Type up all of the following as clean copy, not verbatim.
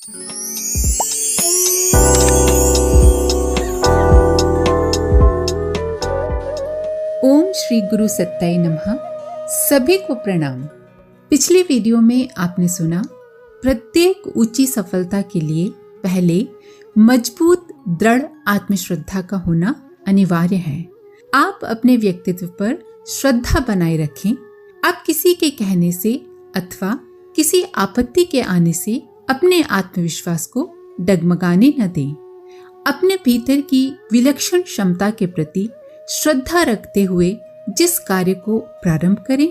ओम श्री गुरु सत्ताई नमः। सभी को प्रणाम। पिछले वीडियो में आपने सुना, प्रत्येक ऊंची सफलता के लिए पहले मजबूत दृढ़ आत्मश्रद्धा का होना अनिवार्य है। आप अपने व्यक्तित्व पर श्रद्धा बनाए रखें। आप किसी के कहने से अथवा किसी आपत्ति के आने से अपने आत्मविश्वास को डगमगाने न दें। अपने भीतर की विलक्षण क्षमता के प्रति श्रद्धा रखते हुए जिस कार्य को प्रारंभ करें,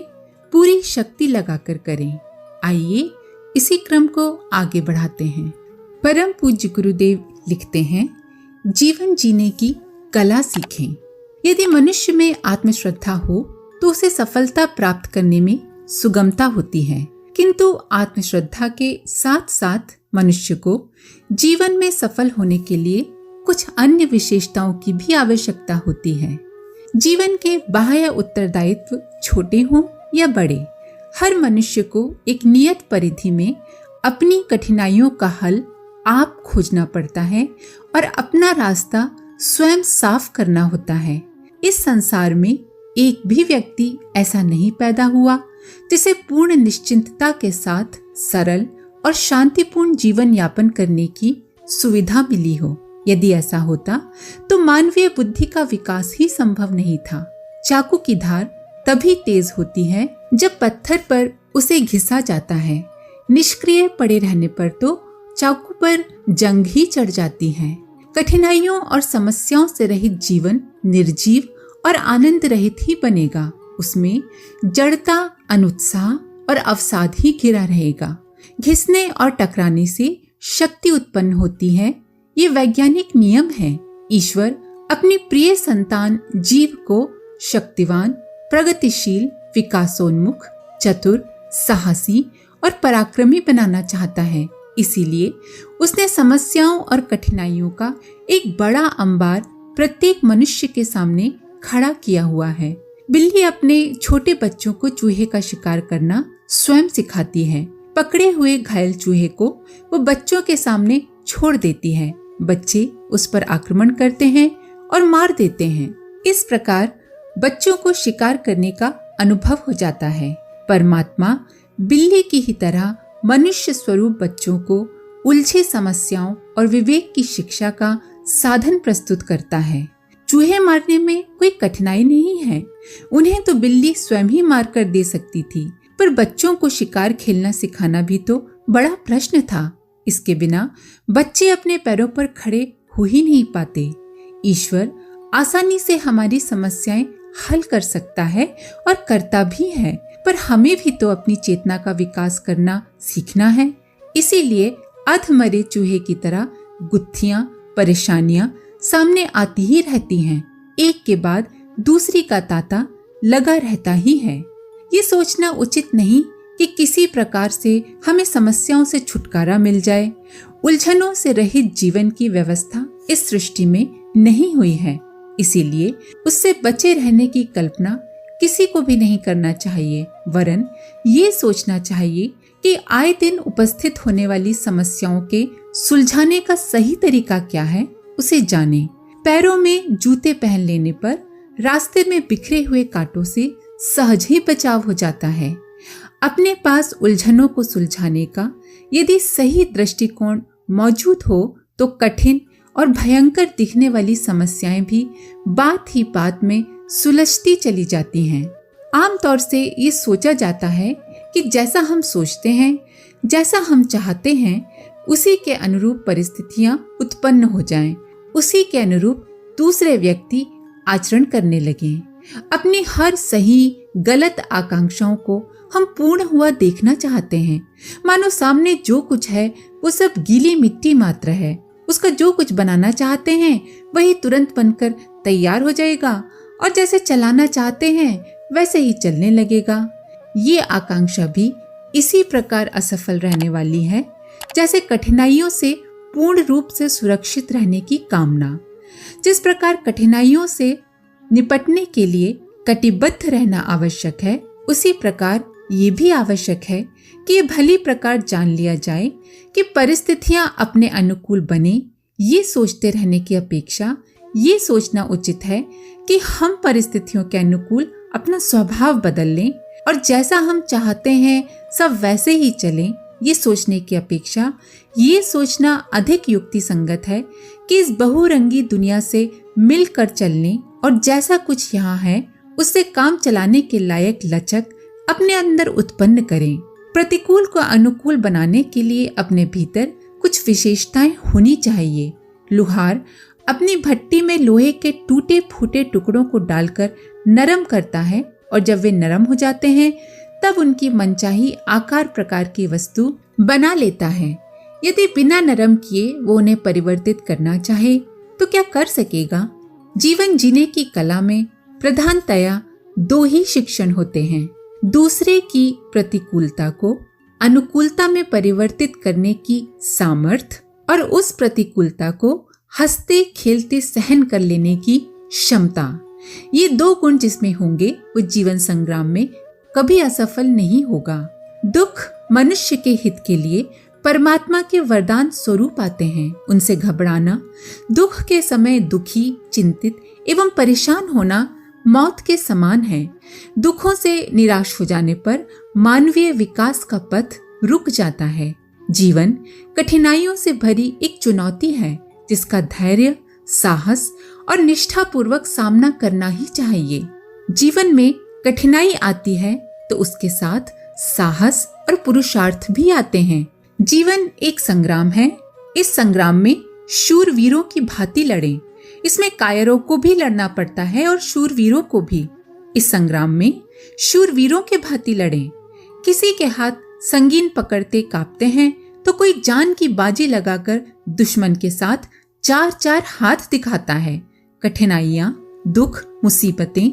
पूरी शक्ति लगाकर करें। आइए इसी क्रम को आगे बढ़ाते हैं। परम पूज्य गुरुदेव लिखते हैं, जीवन जीने की कला सीखें। यदि मनुष्य में आत्मश्रद्धा हो तो उसे सफलता प्राप्त करने में सुगमता होती है, किंतु आत्मश्रद्धा के साथ साथ मनुष्य को जीवन में सफल होने के लिए कुछ अन्य विशेषताओं की भी आवश्यकता होती है। जीवन के बाह्य उत्तरदायित्व छोटे हों या बड़े, हर मनुष्य को एक नियत परिधि में अपनी कठिनाइयों का हल आप खोजना पड़ता है और अपना रास्ता स्वयं साफ करना होता है। इस संसार में एक भी व्यक्ति ऐसा नहीं पैदा हुआ जिसे पूर्ण निश्चिंतता के साथ सरल और शांतिपूर्ण जीवन यापन करने की सुविधा मिली हो। यदि ऐसा होता तो मानवीय बुद्धि का विकास ही संभव नहीं था। चाकू की धार तभी तेज होती है जब पत्थर पर उसे घिसा जाता है। निष्क्रिय पड़े रहने पर तो चाकू पर जंग ही चढ़ जाती है। कठिनाइयों और समस्याओं से रहित जीवन निर्जीव और आनंद रहित ही बनेगा। उसमें जड़ता, अनुत्साह और अवसाद ही घिरा रहेगा। घिसने और टकराने से शक्ति उत्पन्न होती है। ये वैज्ञानिक नियम है। ईश्वर अपनी प्रिय संतान जीव को शक्तिवान, प्रगतिशील, विकासोन्मुख, चतुर, साहसी और पराक्रमी बनाना चाहता है। इसीलिए उसने समस्याओं और कठिनाइयों का एक बड़ा अंबार प्रत्येक मनुष्य के सामने खड़ा किया हुआ है। बिल्ली अपने छोटे बच्चों को चूहे का शिकार करना स्वयं सिखाती है। पकड़े हुए घायल चूहे को वो बच्चों के सामने छोड़ देती है। बच्चे उस पर आक्रमण करते हैं और मार देते हैं। इस प्रकार बच्चों को शिकार करने का अनुभव हो जाता है। परमात्मा बिल्ली की ही तरह मनुष्य स्वरूप बच्चों को उलझे समस्याओं और विवेक की शिक्षा का साधन प्रस्तुत करता है। चूहे मारने में कोई कठिनाई नहीं है। उन्हें तो बिल्ली स्वयं ही मार कर दे सकती थी, पर बच्चों को शिकार खेलना सिखाना भी तो बड़ा प्रश्न था। इसके बिना बच्चे अपने पैरों पर खड़े हो ही नहीं पाते। ईश्वर आसानी से हमारी समस्याएं हल कर सकता है और करता भी है, पर हमें भी तो अपनी चेतना का विकास करना सीखना है। इसीलिए अधमरे चूहे की तरह गुत्थियां, परेशानियां सामने आती ही रहती हैं। एक के बाद दूसरी का तांता लगा रहता ही है। ये सोचना उचित नहीं कि किसी प्रकार से हमें समस्याओं से छुटकारा मिल जाए। उलझनों से रहित जीवन की व्यवस्था इस सृष्टि में नहीं हुई है। इसीलिए उससे बचे रहने की कल्पना किसी को भी नहीं करना चाहिए, वरन ये सोचना चाहिए कि आए दिन उपस्थित होने वाली समस्याओं के सुलझाने का सही तरीका क्या है, उसे जाने। पैरों में जूते पहन लेने पर रास्ते में बिखरे हुए कांटों से सहज ही बचाव हो जाता है। अपने पास उलझनों को सुलझाने का यदि सही दृष्टिकोण मौजूद हो तो कठिन और भयंकर दिखने वाली समस्याएं भी बात ही बात में सुलझती चली जाती हैं। आमतौर से ये सोचा जाता है कि जैसा हम सोचते हैं, जैसा हम चाहते हैं, उसी के अनुरूप परिस्थितियां उत्पन्न हो जाएं, उसी के अनुरूप दूसरे व्यक्ति आचरण करने लगें। अपनी हर सही गलत आकांक्षाओं को हम पूर्ण हुआ देखना चाहते हैं। मानो सामने जो कुछ है वो सब गीली मिट्टी मात्र है। उसका जो कुछ बनाना चाहते हैं वही तुरंत बनकर तैयार हो जाएगा और जैसे चलाना चाहते हैं वैसे ही चलने लगेगा। ये आकांक्षा भी इसी प्रकार असफल रहने वाली है जैसे कठिनाइयों से पूर्ण रूप से सुरक्षित रहने की कामना। जिस प्रकार कठिनाइयों से निपटने के लिए कटिबद्ध रहना आवश्यक है, उसी प्रकार ये भी आवश्यक है कि ये भली प्रकार जान लिया जाए कि परिस्थितियां अपने अनुकूल बने, ये सोचते रहने की अपेक्षा ये सोचना उचित है कि हम परिस्थितियों के अनुकूल अपना स्वभाव बदल लें और जैसा हम चाहते हैं सब वैसे ही चलें। ये सोचने की अपेक्षा ये सोचना अधिक युक्ति संगत है कि इस बहुरंगी दुनिया से मिलकर चलने और जैसा कुछ यहाँ है उससे काम चलाने के लायक लचक अपने अंदर उत्पन्न करें। प्रतिकूल को अनुकूल बनाने के लिए अपने भीतर कुछ विशेषताएं होनी चाहिए। लुहार अपनी भट्टी में लोहे के टूटे फूटे टुकड़ों को डालकर नरम करता है और जब वे नरम हो जाते हैं तब उनकी मनचाही आकार प्रकार की वस्तु बना लेता है। यदि बिना नरम किए वो उन्हें परिवर्तित करना चाहे तो क्या कर सकेगा? जीवन जीने की कला में प्रधानतया दो ही शिक्षण होते हैं, दूसरे की प्रतिकूलता को अनुकूलता में परिवर्तित करने की सामर्थ्य और उस प्रतिकूलता को हंसते खेलते सहन कर लेने की क्षमता। ये दो गुण जिसमें होंगे वो जीवन संग्राम में कभी असफल नहीं होगा। दुख मनुष्य के हित के लिए परमात्मा के वरदान स्वरूप आते हैं। उनसे घबराना, दुख के समय दुखी, चिंतित एवं परेशान होना मौत के समान है। दुखों से निराश हो जाने पर मानवीय विकास का पथ रुक जाता है। जीवन कठिनाइयों से भरी एक चुनौती है जिसका धैर्य, साहस और निष्ठापूर्वक सामना करना ही चाहिए। जीवन में कठिनाई आती है तो उसके साथ साहस और पुरुषार्थ भी आते हैं। जीवन एक संग्राम है। इस संग्राम में शूरवीरों की भांति लड़ें। इसमें कायरों को भी लड़ना पड़ता है और शूरवीरों को भी। इस संग्राम में शूरवीरों के भांति लड़ें। किसी के हाथ संगीन पकड़ते कांपते हैं तो कोई जान की बाजी लगाकर दुश्मन के साथ चार चार हाथ दिखाता है। कठिनाइयां, दुख, मुसीबतें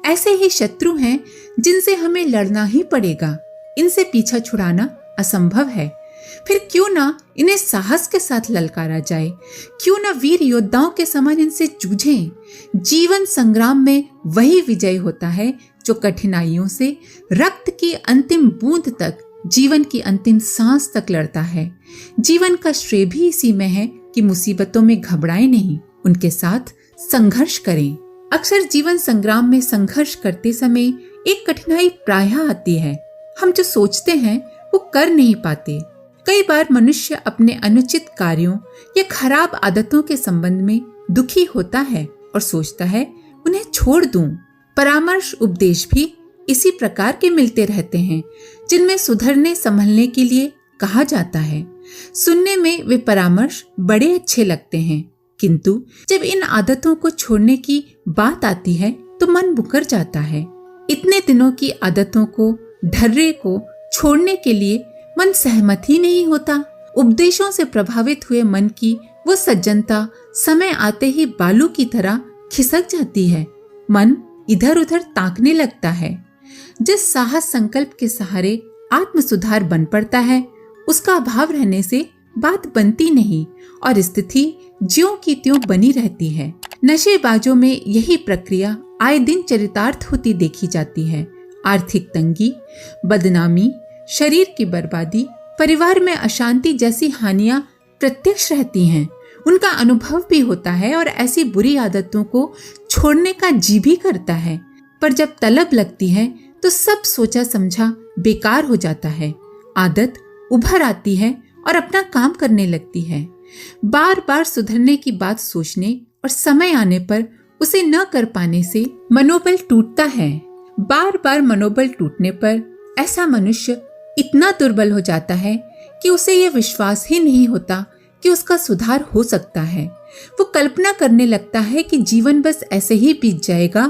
ऐसे ही शत्रु हैं जिनसे हमें लड़ना ही पड़ेगा। इनसे पीछा छुड़ाना असंभव है। फिर क्यों ना इन्हें साहस के साथ ललकारा जाए, क्यों ना वीर योद्धाओं के समान इनसे जूझें। जीवन संग्राम में वही विजय होता है जो कठिनाइयों से रक्त की अंतिम बूंद तक, जीवन की अंतिम सांस तक लड़ता है। जीवन का श्रेय भी इसी में है कि मुसीबतों में घबराएं नहीं, उनके साथ संघर्ष करें। अक्सर जीवन संग्राम में संघर्ष करते समय एक कठिनाई प्रायः आती है। हम जो सोचते हैं वो कर नहीं पाते। कई बार मनुष्य अपने अनुचित कार्यों या खराब आदतों के संबंध में दुखी होता है और सोचता है उन्हें छोड़ दूं। परामर्श उपदेश भी इसी प्रकार के मिलते रहते हैं जिनमें सुधरने संभलने के लिए कहा जाता है। सुनने में वे परामर्श बड़े अच्छे लगते हैं, किंतु जब इन आदतों को छोड़ने की बात आती है तो मन मुकर जाता है। इतने दिनों की आदतों को, ढर्रे को छोड़ने के लिए मन सहमत ही नहीं होता। उपदेशों से प्रभावित हुए मन की वो सज्जनता समय आते ही बालू की तरह खिसक जाती है। मन इधर उधर ताकने लगता है। जिस साहस संकल्प के सहारे आत्म सुधार बन पड़ता है, उसका अभाव रहने से बात बनती नहीं और स्थिति ज्यों की त्यों बनी रहती है। नशेबाजों में यही प्रक्रिया आए दिन चरितार्थ होती देखी जाती है। आर्थिक तंगी, बदनामी, शरीर की बर्बादी, परिवार में अशांति जैसी हानियां प्रत्यक्ष रहती हैं। उनका अनुभव भी होता है और ऐसी बुरी आदतों को छोड़ने का जी भी करता है, पर जब तलब लगती है तो सब सोचा समझा बेकार हो जाता है। आदत उभर आती है और अपना काम करने लगती है। बार बार सुधरने की बात सोचने और समय आने पर उसे न कर पाने से मनोबल टूटता है। बार बार मनोबल टूटने पर ऐसा मनुष्य इतना दुर्बल हो जाता है कि उसे यह विश्वास ही नहीं होता कि उसका सुधार हो सकता है। वो कल्पना करने लगता है कि जीवन बस ऐसे ही बीत जाएगा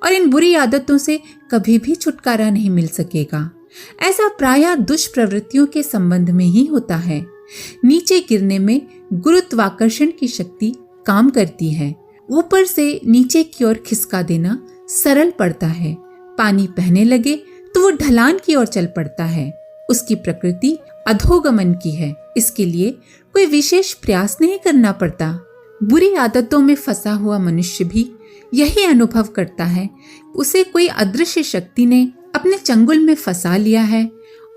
और इन बुरी आदतों से कभी भी छुटकारा नहीं मिल सकेगा। ऐसा प्रायः दुष्प्रवृत्तियों के संबंध में ही होता है। नीचे गिरने में गुरुत्वाकर्षण की शक्ति काम करती है। ऊपर से नीचे की ओर खिसका देना सरल पड़ता है। पानी बहने लगे तो वो ढलान की ओर चल पड़ता है। उसकी प्रकृति अधोगमन की है। इसके लिए कोई विशेष प्रयास नहीं करना पड़ता। बुरी आदतों में फंसा हुआ मनुष्य भी यही अनुभव करता है। उसे कोई अदृश्य शक्ति ने अपने चंगुल में फंसा लिया है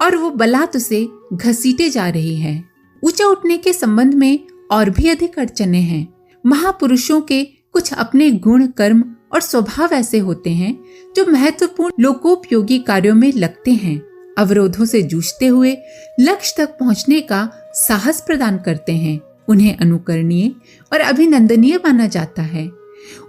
और वो बलात् उसे घसीटे जा रही है। ऊंचा उठने के संबंध में और भी अधिक अड़चने हैं। महापुरुषों के कुछ अपने गुण, कर्म और स्वभाव ऐसे होते हैं जो महत्वपूर्ण लोकोपयोगी कार्यों में लगते हैं, अवरोधों से जूझते हुए लक्ष्य तक पहुंचने का साहस प्रदान करते हैं। उन्हें अनुकरणीय और अभिनंदनीय माना जाता है।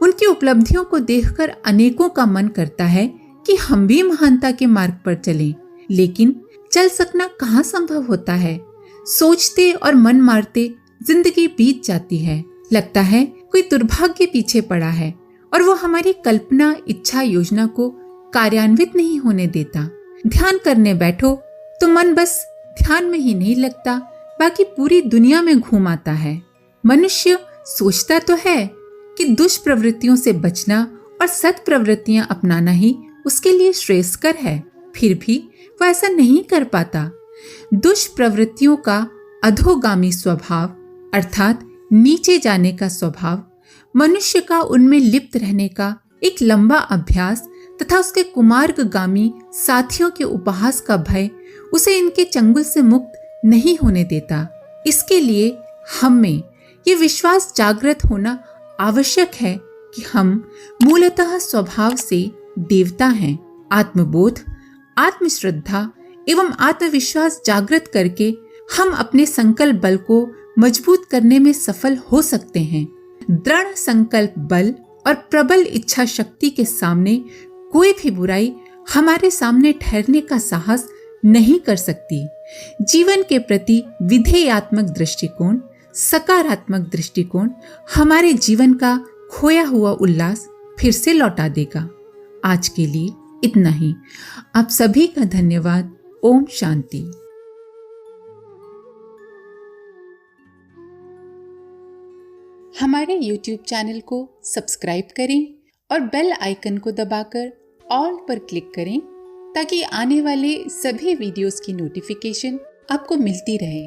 उनकी उपलब्धियों को देखकर अनेकों का मन करता है कि हम भी महानता के मार्ग पर चलें, लेकिन चल सकना कहाँ संभव होता है। सोचते और मन मारते जिंदगी बीत जाती है। लगता है कोई दुर्भाग्य पीछे पड़ा है और वो हमारी कल्पना, इच्छा, योजना को कार्यान्वित नहीं होने देता। ध्यान करने बैठो तो मन बस ध्यान में ही नहीं लगता, बाकी पूरी दुनिया में घूम आता है। मनुष्य सोचता तो है कि दुष्प्रवृत्तियों से बचना और सत् प्रवृत्तियां अपनाना ही उसके लिए श्रेयस्कर है, फिर भी वो ऐसा नहीं कर पाता। दुष्प्रवृत्तियों का अधोगामी स्वभाव अर्थात नीचे जाने का स्वभाव, मनुष्य का उनमें लिप्त रहने का एक लंबा अभ्यास तथा उसके कुमार्गगामी साथियों के उपहास का भय उसे इनके चंगुल से मुक्त नहीं होने देता। इसके लिए हम में ये विश्वास जागृत होना आवश्यक है कि हम मूलतः स्वभाव से देवता हैं। आत्मबोध, आत्मश्रद्धा एवं आत्मविश्वास जागृत करके हम अपने संकल्प बल को मजबूत करने में सफल हो सकते हैं। दृढ़ संकल्प बल और प्रबल इच्छा शक्ति के सामने कोई भी बुराई हमारे सामने ठहरने का साहस नहीं कर सकती। जीवन के प्रति विधेयात्मक दृष्टिकोण, सकारात्मक दृष्टिकोण हमारे जीवन का खोया हुआ उल्लास फिर से लौटा देगा। आज के लिए इतना ही। आप सभी का धन्यवाद। ओम शांति। हमारे YouTube चैनल को सब्सक्राइब करें और बेल आइकन को दबाकर ऑल पर क्लिक करें ताकि आने वाले सभी वीडियोस की नोटिफिकेशन आपको मिलती रहे।